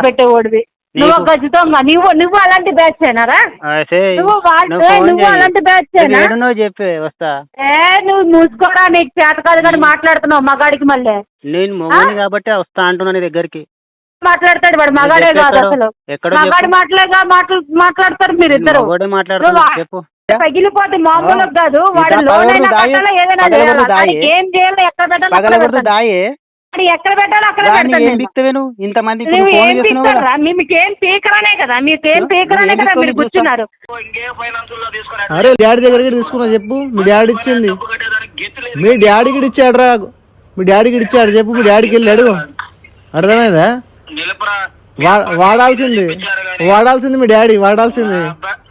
పెట్టేవాడివి నువ్వు ఖచ్చితంగా నువ్వు అలాంటి బ్యాచ్ అయినారా నువ్వు అలాంటి బ్యాచ్ అయినా చెప్పే వస్తా నువ్వు మూసుకోరా నీకు చేత కాదు కానీ మాట్లాడుతున్నావు మగాడికి మళ్ళీ నేను మొగని కాబట్టి వస్తా అంటున్నా నీ దగ్గరికి మాట్లాడతాడు వాడు మగాడే కాదు అసలు మగాడి మాట్లాడతారు మీరు ఇద్దరు పగిలిపోతే మామూలుగా కాదు వాడు లోన్ అయినా కట్టాలా ఏదైనా చేయాలి ఏం చేయాలి ఎక్కడ పెట్టాలి ఎక్కడ పెట్టాలో అక్కడ పెట్టండి ఇంతమంది నువ్వు ఏం పీకుతారా మీకేం పీకరానే కదా మీకేం పీకరానే కదా మీరు కూర్చున్నారు అరే డాడీ దగ్గరికి తీసుకున్నా చెప్పు మీ డాడీ ఇచ్చింది మీ డాడీకి ఇచ్చాడు రా మీ డాడీకి ఇచ్చాడు చెప్పు మీ డాడీకి వెళ్ళి అడుగు అర్థమైందా వాడాల్సింది మీ డాడీ వాడాల్సింది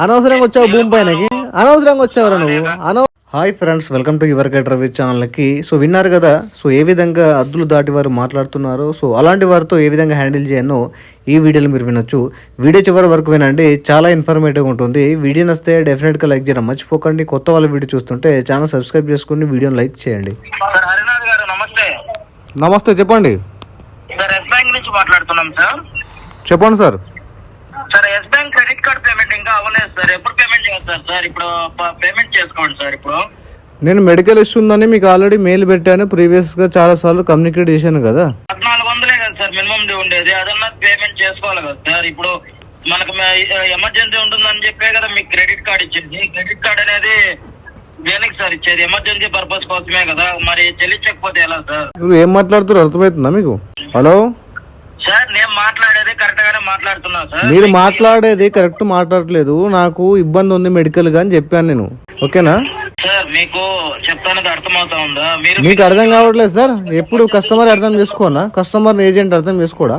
అనవసరంగా వచ్చావు భూమి పైనకి అనవసరంగా వచ్చావురా నువ్వు hi friends, welcome to your get Ravi ఛానల్కి. సో విన్నారు కదా, సో ఏ విధంగా అద్దులు దాటి వారు మాట్లాడుతున్నారు. సో అలాంటి వారితో ఏ విధంగా హ్యాండిల్ చేయనో ఈ వీడియోలో మీరు వినొచ్చు. వీడియో చివరి వరకు వినండి, చాలా ఇన్ఫర్మేటివ్గా ఉంటుంది. వీడియో నచ్చితే డెఫినెట్గా లైక్ చేయడం మర్చిపోకండి. కొత్త వాళ్ళ వీడియో చూస్తుంటే ఛానల్ సబ్స్క్రైబ్ చేసుకుని వీడియోని లైక్ చేయండి. నమస్తే, చెప్పండి. చెప్పండి sir. Sir Yes Bank credit card payment ఇంకా అవ్వలేదు సార్. ఎప్పుడు పేమెంట్ చేస్తారు సార్? ఇప్పుడు పేమెంట్ చేసుకోండి సార్. ఇప్పుడు నేను మెడికల్ ఇష్యూ ఉందని మీకు ఆల్రెడీ మెయిల్ పెట్టాను, ప్రీవియస్ గా చాలా సార్లు కమ్యూనికేట్ చేశాను కదా. 1400 కదా సార్ మినిమం డ్యూ ఉండేది, అదన్నా పేమెంట్ చేసుకోవాలి కదా సార్. ఇప్పుడు మనకు ఎమర్జెన్సీ ఉంటుందని చెప్పే కదా మీకు క్రెడిట్ కార్డ్ ఇచ్చింది. క్రెడిట్ కార్డ్ అనేది దేనికి సార్ ఇచ్చేది? ఎమర్జెన్సీ పర్పస్ కోసమే కదా. మరి చెల్లించకపోతే ఎలా సార్? మీరు ఏం మాట్లాడుతారు అర్థమవుతుందా మీకు? హలో సార్, నేను మాట్లాడేది కరెక్ట్ గానే మాట్లాడుతున్నా సార్. మీరు మాట్లాడేది కరెక్ట్ మాట్లాడట్లేదు. నాకు ఇబ్బంది ఉంది మెడికల్ గా అని చెప్పాను నేను, ఓకేనా సార్? మీకు చెప్తానది అర్థమవుతా ఉందా? మీకు అర్థం కావట్లేదు సార్. ఎప్పుడు కస్టమర్ అర్థం చేసుకోనా? కస్టమర్ ఏజెంట్ అర్థం చేసుకోడా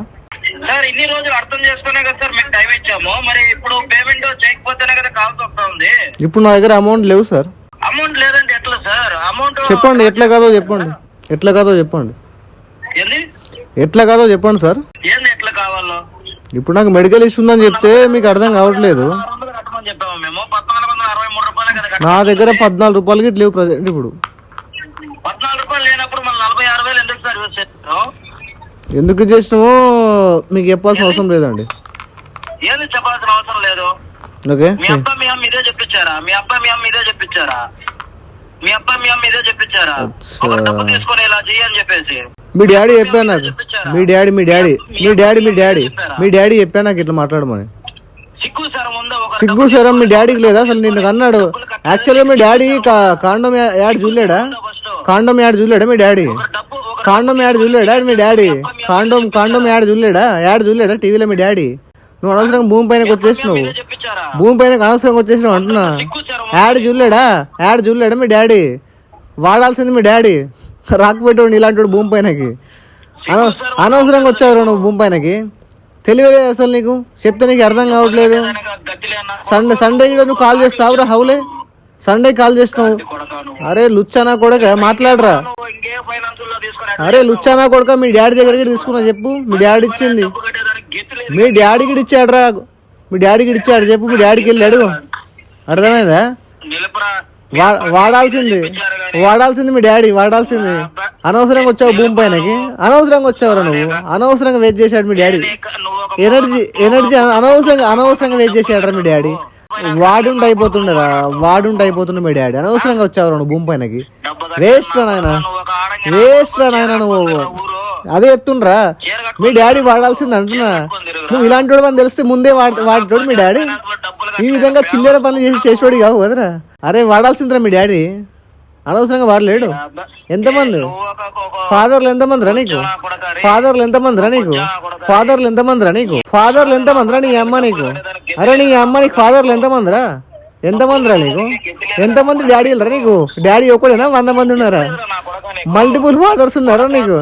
సార్? ఇన్ని రోజులు అర్థం చేసుకునే కదా సార్ మీకు టైం ఇచ్చాము. మరి ఇప్పుడు పేమెంట్ చేయకపోతేనే కదా కాల్స్ వస్తా ఉంది. ఇప్పుడు నా దగ్గర అమౌంట్ లేవు సార్. అమౌంట్ లేదంటే ఎట్లా సార్? అమౌంట్ చెప్పండి, ఎట్లా కాదో చెప్పండి. ఎట్లా కాదో చెప్పండి. ఏంది ఎట్లా కాదో చెప్పండి సార్. ఏంది ఎట్లా కావాలో? ఇప్పుడు నాకు మెడికల్ ఇష్యూ ఉందని చెప్తే మీకు అర్థం కావట్లేదు. చెప్పాము మేము 1463 రూపాయలు కదా. నా దగ్గర 14 రూపాయలకి ఇట్లా లేవు ప్రజెంట్. ఇప్పుడు 14 రూపాయలు లేనప్పుడు మన 46,000 ఎందుకు సార్ యూజ్ చేస్తాం? ఎందుకు చేసినామో మీకు చెప్పాల్సిన అవసరం లేదండి. ఏంది చెప్పాల్సిన అవసరం లేదు. ఓకే, మీ అబ్బా మీ అమ్మ ఇదే చెప్పించారా? మీ అబ్బా మీ అమ్మ ఇదే చెప్పించారా? మీ అబ్బా మీ అమ్మ ఇదే చెప్పించారా? ఒక డబ్బు తీసుకొని ఇలా చెయ్యని చెప్పేసి మీ డాడీ చెప్పాను నాకు. మీ డాడీ చెప్పా నాకు ఇట్లా మాట్లాడమని. సిగ్గు సరం మీ డాడీకి లేదా అసలు? నిన్ను అన్నాడు యాక్చువల్గా మీ డాడీ కాండం యాడ్ చూడలేడా? మీ డాడీ కాండం యాడ్ చూడలేడా? మీ డాడీ కాండం యాడ్ చూడలేడా టీవీలో? మీ డాడీ నువ్వు అనవసరంగా భూమి పైనకి వచ్చేసినావు. భూమి పైనకి అనవసరంగా వచ్చేసినావు అంటున్నా. యాడ్ చూడలేడా మీ డాడీ? వాడాల్సింది మీ డాడీ. రాకపోయేటోడు ఇలాంటి భూమి పైనకి అనవసరంగా వచ్చావు నువ్వు భూమి పైనకి. తెలియలేదు అసలు నీకు. చెప్తే నీకు అర్థం కావట్లేదు. సండే నువ్వు కాల్ చేస్తావురా? హౌలే సండే కాల్ చేసినావు. అరే లుచ్చానా కొడక మాట్లాడరా. అరే లుచ్చానా కొడక మీ డాడీ దగ్గరికి తీసుకున్నా చెప్పు. మీ డాడీ ఇచ్చింది. మీ డాడీకి ఇచ్చాడు రా. మీ డాడీకి ఇచ్చాడు చెప్పు. మీ డాడీకి వెళ్ళి అడుగు. అర్థమైందా? వాడాల్సింది మీ డాడీ వాడాల్సింది. అనవసరంగా వచ్చావు భూమి పైనకి. అనవసరంగా వచ్చావురా నువ్వు. అనవసరంగా వెయిట్ చేశాడు మీ డాడీ. ఎనర్జీ అనవసరంగా వెయిట్ చేశాడు మీ డాడీ. వాడుండి అయిపోతుండే మీ డాడీ. అనవసరంగా వచ్చావురా నువ్వు భూమి పైనకి. వేస్ట్ రా నాయన నువ్వు. అదే చెప్తుండ్రా మీ డాడీ వాడాల్సింది అంటున్నా. నువ్వు ఇలాంటి వాడు అని తెలిస్తే ముందే వాడేటోడు మీ డాడీ. ఈ విధంగా చిల్లర పనులు చేసేవాడు కావు కదరా. అరే వాడాల్సిందిరా మీ డాడీ. అనవసరంగా వాడలేడు. ఎంతమంది ఫాదర్లు ఎంతమందిరా నీకు? ఫాదర్లు ఎంతమందిరా నీ అమ్మ నీకు? అరే నీ అమ్మ నీకు ఫాదర్లు ఎంతమందిరా నీకు? ఎంతమంది డాడీలు రా నీకు? డాడీ ఒకడేనా 100 మంది ఉన్నారా? మల్టిపుల్ ఫాదర్స్ ఉన్నారా నీకు?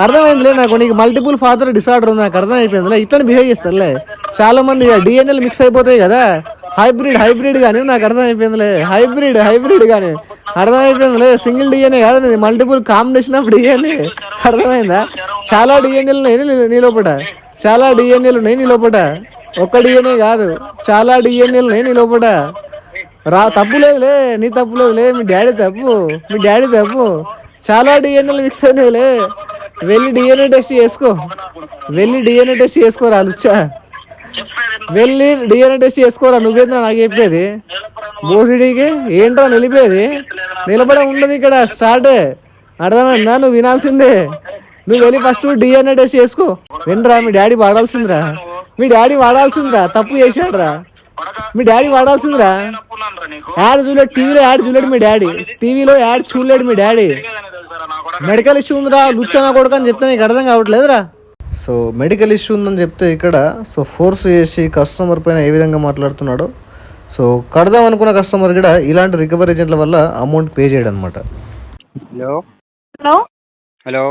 అర్థమైందిలే నాకు. నీకు మల్టిపుల్ ఫాదర్ డిసార్డర్ ఉంది, నాకు అర్థమైపోయిందిలే. ఇట్లా బిహేవ్ చేస్తారులే చాలా మంది. డిఎన్ఏలు మిక్స్ అయిపోతాయి కదా. హైబ్రిడ్ కానీ నాకు అర్థమైపోయిందిలే. హైబ్రిడ్ కానీ అర్థమైపోయిందిలే. సింగిల్ డిఎన్ఏ కాదు, మల్టిపుల్ కాంబినేషన్ ఆఫ్ డిఎన్ఏ. అర్థమైందా? చాలా డిఎన్ఏలు ఉన్నాయి నీ లోపట. ఒక్క డిఎన్ఏ కాదు, చాలా డిఎన్ఏలు ఉన్నాయి నీ లోపట. తప్పు లేదులే, నీ తప్పు లేదులే. మీ డాడీ తప్పు. చాలా డిఎన్ఏలు మిక్స్ అయినాయిలే. వెళ్ళి డిఎన్ఏ టెస్ట్ చేసుకో, వెళ్ళి డిఎన్ఏ టెస్ట్ చేసుకోరా లుచ్చా, వెళ్ళి డిఎన్ఏ టెస్ట్ చేసుకోరా. నువ్వేంద్రా నాకు చెప్పేది? బోసిడీకి ఏంట్రా నిలిపేది? నిలబడే ఉండదు ఇక్కడ, స్టార్టే. అర్థమైందా? నువ్వు వినాల్సిందే. నువ్వు వెళ్ళి ఫస్ట్ డిఎన్ఏ టెస్ట్ చేసుకో. వినరా, మీ డాడీ వాడాల్సిందిరా, మీ డాడీ వాడాల్సిందిరా, తప్పు చేశాడురా, మీ డాడీ వాడాల్సిందిరా. యాడ్ చూడలేడు, టీవీలో యాడ్ చూడలేడు మీ డాడీ, టీవీలో యాడ్ చూడలేడు మీ డాడీ. మెడికల్ ఇష్యూ ఉందిరా లుచ్చనా కొడుకు అని చెప్తే నీకు అర్థం కావట్లేదురా. సో మెడికల్ ఇష్యూ ఉందని చెప్తే ఇక్కడ సో ఫోర్స్ చేసి కస్టమర్ పైన ఏ విధంగా మాట్లాడుతున్నాడో. సో కడదాం అనుకున్న కస్టమర్ కూడా ఇలాంటి రికవరీ ఏజెంట్ల వల్ల అమౌంట్ పే చేయడం అనమాట. హలో హలో హలో,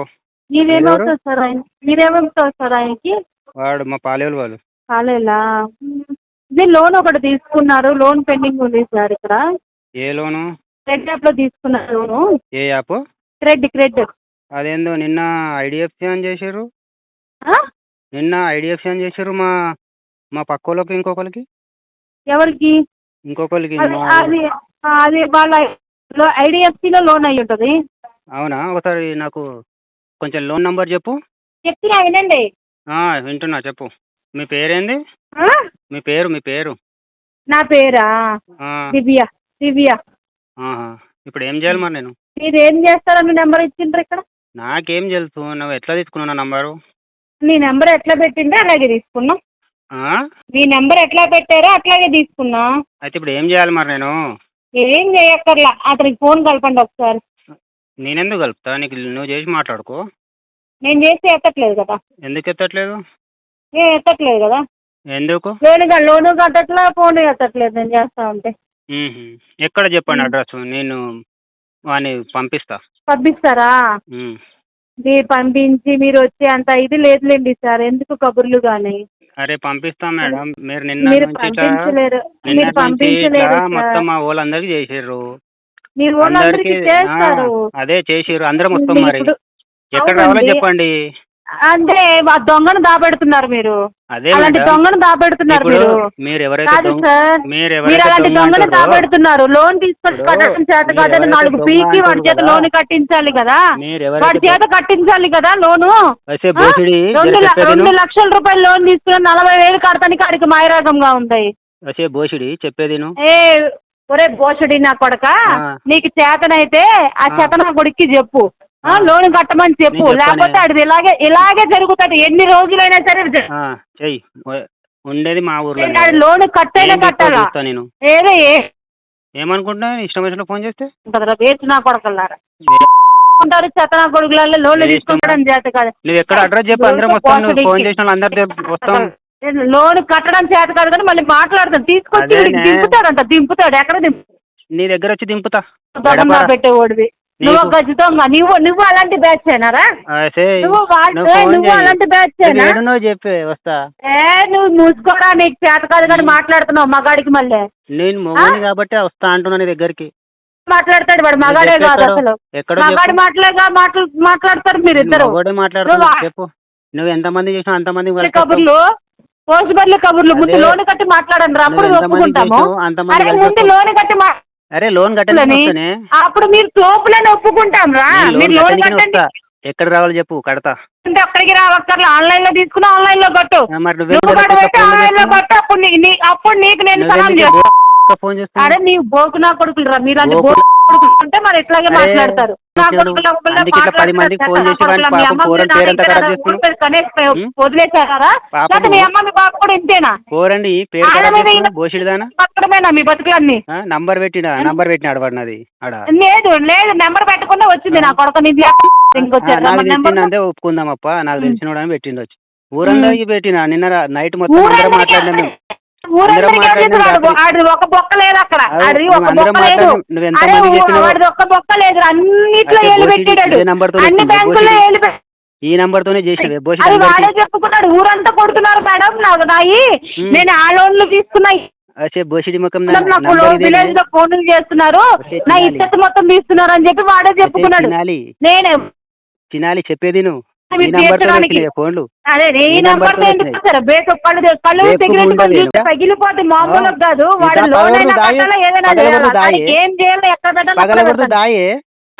మీరేమవుతారు సార్? మీరేమవుతారు సార్ ఆయనకి? వాడు మా పాలేలు వాళ్ళు. కాలేలా? ఇది లోన్ ఒకటి తీసుకున్నారు, లోన్ పెండింగ్ ఉంది సార్ ఇక్కడ. ఏ లోను? క్రెడిట్ యాప్ లో తీసుకున్నారు లోను. ఏ యాప్? క్రెడిట్. అదేందో నిన్న ఐడిఎఫ్సి అని చేసారు, నిన్న ఐడిఎఫ్సి అని చేసారు మా మా పక్కోళ్ళకి, ఇంకొకరికి. ఎవరికి? ఇంకొకరికి. అది అది వాళ్ళ ఐడిఎఫ్సిలో లోన్ అయ్యి ఉంటుంది. అవునా? ఒకసారి నాకు కొంచెం లోన్ నంబర్ చెప్పు. చెప్తున్నా వినండి. వింటున్నా, చెప్పు. మీ పేరేంది? మీ పేరు? నా పేరా దివ్య. ఇప్పుడు ఏం చేయాలి మరి నేను? మీరు ఏం చేస్తారని నెంబర్ ఇచ్చిండ్రు ఇక్కడ? నాకేం తెలుసు, నువ్వు ఎట్లా తీసుకున్నావు నా నంబరు? నీ నెంబర్ ఎట్లా పెట్టిండ్రో అలాగే తీసుకున్నా. మీ నెంబర్ ఎట్లా పెట్టారో అట్లాగే తీసుకున్నా. అయితే ఇప్పుడు ఏం చేయాలి మరి నేను? ఏం చేయక్కర్లా, అతనికి ఫోన్ కలపండి ఒకసారి. నేనెందుకు కలుపుతా? నీకు నువ్వు చేసి మాట్లాడుకో. నేను చేస్తే ఎత్తట్లేదు కదా. ఎందుకు ఎత్తట్లేదు? నేను ఎత్తట్లేదు కదా. ఎందుకు? లోను కట్టట్లా, ఫోన్ ఎత్తట్లేదు నేను చేస్తా ఉంటే. ఎక్కడ చెప్పండి అడ్రస్, నేను వాడిని పంపిస్తారా? మీరు పంపించి మీరు వచ్చే అంత ఇది లేదులేండి సార్, ఎందుకు కబుర్లు కానీ. అరే పంపిస్తా మేడం, మీరు నిన్న పంపించలేరు మొత్తం మా వాళ్ళందరికి చేసారు. మీరు వాళ్ళందరికీ చేస్తారు. అదే చేసారు అందరం మొత్తం. మరి ఎక్కడ రావాలో చెప్పండి. అంటే ఆ దొంగను దాపెడుతున్నారు మీరు. అలాంటి దొంగను దాపెడుతున్నారు మీరు. కాదు సార్, మీరు అలాంటి దొంగను దాపెడుతున్నారు. లోన్ తీసుకొని కట్టడం చేత కాదని 4 పీకి వాడి చేత లోన్ కట్టించాలి కదా, వాడి చేత కట్టించాలి కదా లోను. 2 లక్షల రూపాయలు లోన్ తీసుకుని 40,000 కడతానికి అడిగి మాయరాగంగా ఉంది. ఒరే బోషడి నా కొడక, నీకు చేతనైతే ఆ చేతన కొడుక్కి చెప్పు, లోన్ కట్టమని చెప్పు, లేకపోతే అది ఇలాగే జరుగుతుంది ఎన్ని రోజులైనా సరే. ఉండేది మా ఊర్లో, లోన్ కట్టైనా కట్టాలా? ఏదో ఏమనుకుంటున్నా ఇష్టం వచ్చిన ఫోన్ చేస్తే వేస్ట్ నా కొడకల్లారా ఉంటారు, చెత్తనా కొడుకులలో లోన్లు తీసుకుంటాడని చేత కాదు. నువ్వు ఎక్కడ అడ్రస్ చెప్పు, అందరం వస్తాం. ఫోన్ చేసిన అందరు వస్తాం. లోన్ కట్టడం చేత కాదు కానీ మళ్ళీ మాట్లాడతాను, తీసుకొచ్చి దింపుతాడంట. దింపుతాడు ఎక్కడ? నీ దగ్గర వచ్చి దింపుతా. పెట్టేవాడివి నువ్వు ఖచ్చితంగా. నువ్వు అలాంటి బ్యాచ్ అయినారా? నువ్వు అలాంటి బ్యాచ్ అయినా చెప్పే వస్తా. నువ్వు మూసుకోరా, నీకు చేత కాదు కానీ మాట్లాడుతున్నావు మగాడికి. మళ్ళీ నేను మొగని కాబట్టి వస్తా అంటున్నా నీ దగ్గరికి. మాట్లాడతాడు వాడు, మగాడే కాదు అసలు. మగాడి మాట్లాడతారు మీరు ఇద్దరు. చెప్పు, నువ్వు ఎంతమంది చేసినా అంతమంది కబుర్లు, పోస్టుబర్లు కబుర్లు. ముందు లోన్ కట్టి మాట్లాడండి, అప్పుడు ఒప్పుకుంటాము. ముందు లోన్ కట్టి అరే లోన్ కట్టని అప్పుడు మీరు తోపులని ఒప్పుకుంటాం రా. మీరు లోన్ కట్టండి. ఎక్కడ రావాలి చెప్పు, కడతా. అంటే అక్కడికి రావక్కర్లే, ఆన్లైన్ లో తీసుకుని ఆన్లైన్ లో కట్టు. ఆన్లైన్ లో కట్టు, అప్పుడు నీకు నేను సలాం చేస్తా. అరే నీ బోకు నా కొడుకులు రా, మీలాంటి బోకు కొడుకులు ఉంటే మరి ఇట్లాగే మాట్లాడతారు. వదిలేసారా? మీ అమ్మ మీ బాబు కూడా ఇంతేనా? పక్కడమేనా మీ బతుకులన్నీ? నంబర్ పెట్టినాడు వాడినది. లేదు లేదు, నెంబర్ పెట్టకుండా వచ్చింది నా కొడుకు. అంతే ఒప్పుకుందామప్ప, నాకు తెలిసిన పెట్టిండు వచ్చి. ఊరందరికి పెట్టినా నిన్న నైట్ మొత్తం మాట్లాడినా. ఒక బొక్క లేదు అక్కడ, ఒక్క బొక్క లేదు, అన్నిట్లో ఏళ్ళు పెట్టాడు, అన్ని బ్యాంకుల్లో ఏళ్ళు. ఈ నంబర్ తోనే చేసాడు. అది వాడే చెప్పుకున్నాడు, ఊరంతా కొడుతున్నారు మేడం నాయి, నేను ఆ లోన్లు తీసుకున్నాయి. విలేజ్ లో ఫోన్లు చేస్తున్నారు, నా ఇద్దరు మొత్తం తీస్తున్నారు అని చెప్పి వాడే చెప్పుకున్నాడు. నేనే చినాలి చెప్పేది నువ్వు. పగిలిపోతే మామూలు కాదు. వాడు లోన్ అయినా కట్టాలా, ఏదైనా ఏం చేయాలి, ఎక్కడ పెట్టాలి.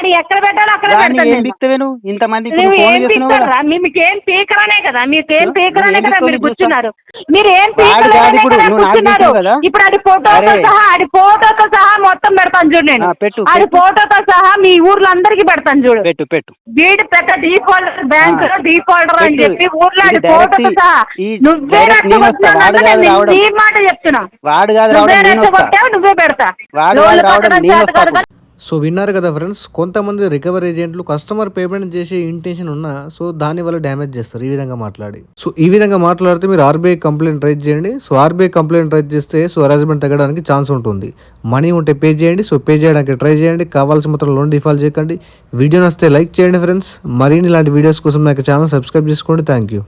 అది ఎక్కడ పెట్టాలో అక్కడ దాన్ని పెడతాను ఏం నేను. బిక్తవే నువ్వు ఇంతమంది నువ్వు ఫోన్ ఏం చేస్తున్నావు కదా. పీకరా మీకేం పీకరానే కదా మీకేం పీకరానే ఏం కదా పీకలు మీరు చూస్తా? కూర్చున్నారు. మీరు ఏం వాడు కాదు పీకలేనే ఇప్పుడు, కదా నువ్వు నాకు కూర్చున్నారు. పీకావు కదా. ఇప్పుడు అది ఫోటోతో అరే. సహా అది ఫోటోతో సహా మొత్తం పెడతాను చూడు నేను. పెట్టు అది పెట్టు ఫోటోతో సహా మీ ఊర్లో అందరికి పెడతాను చూడు. పెట్టు పెట్టు వీడి పెద్ద డీఫాల్టర్ బ్యాంక్ డీఫాల్టర్ అని పెట్టు. చెప్పి ఊర్లో అది ఇది direct ఫోటోతో సహా ఈ నువ్వే direct నేను వస్తా. రెచ్చగొట్టినావు. వాడు కాదు నేను రావడం. నీ మాట చెప్తున్నా. వాడు కాదు నువ్వే రావడం, నేను వస్తా. రెచ్చగొట్టావు నువ్వే పెడతా. వాడు లోన్లు కాదు రావడం, కట్టడం నేను చేత వస్తా కాదు. సో విన్నారు కదా ఫ్రెండ్స్, కొంతమంది రికవరీ ఏజెంట్లు కస్టమర్ పేమెంట్ చేసే ఇంటెన్షన్ ఉన్నా సో దాని వల్ల డ్యామేజ్ చేస్తారు ఈ విధంగా మాట్లాడి. సో ఈ విధంగా మాట్లాడితే మీరు ఆర్బీఐ కంప్లైంట్ రైజ్ చేయండి. సో ఆర్బీఐ కంప్లైంట్ రైజ్ చేస్తే సో హరాస్మెంట్ తగ్గడానికి ఛాన్స్ ఉంటుంది. మనీ ఉంటే పే చేయండి. సో పే చేయడానికి ట్రై చేయండి. కావాల్సిన మాత్రం లోన్ డిఫాల్ట్ చేయకండి. వీడియో నచ్చితే లైక్ చేయండి ఫ్రెండ్స్. మరిన్ని ఇలాంటి వీడియోస్ కోసం నాకు ఛానల్ సబ్స్క్రైబ్ చేసుకోండి. Thank you.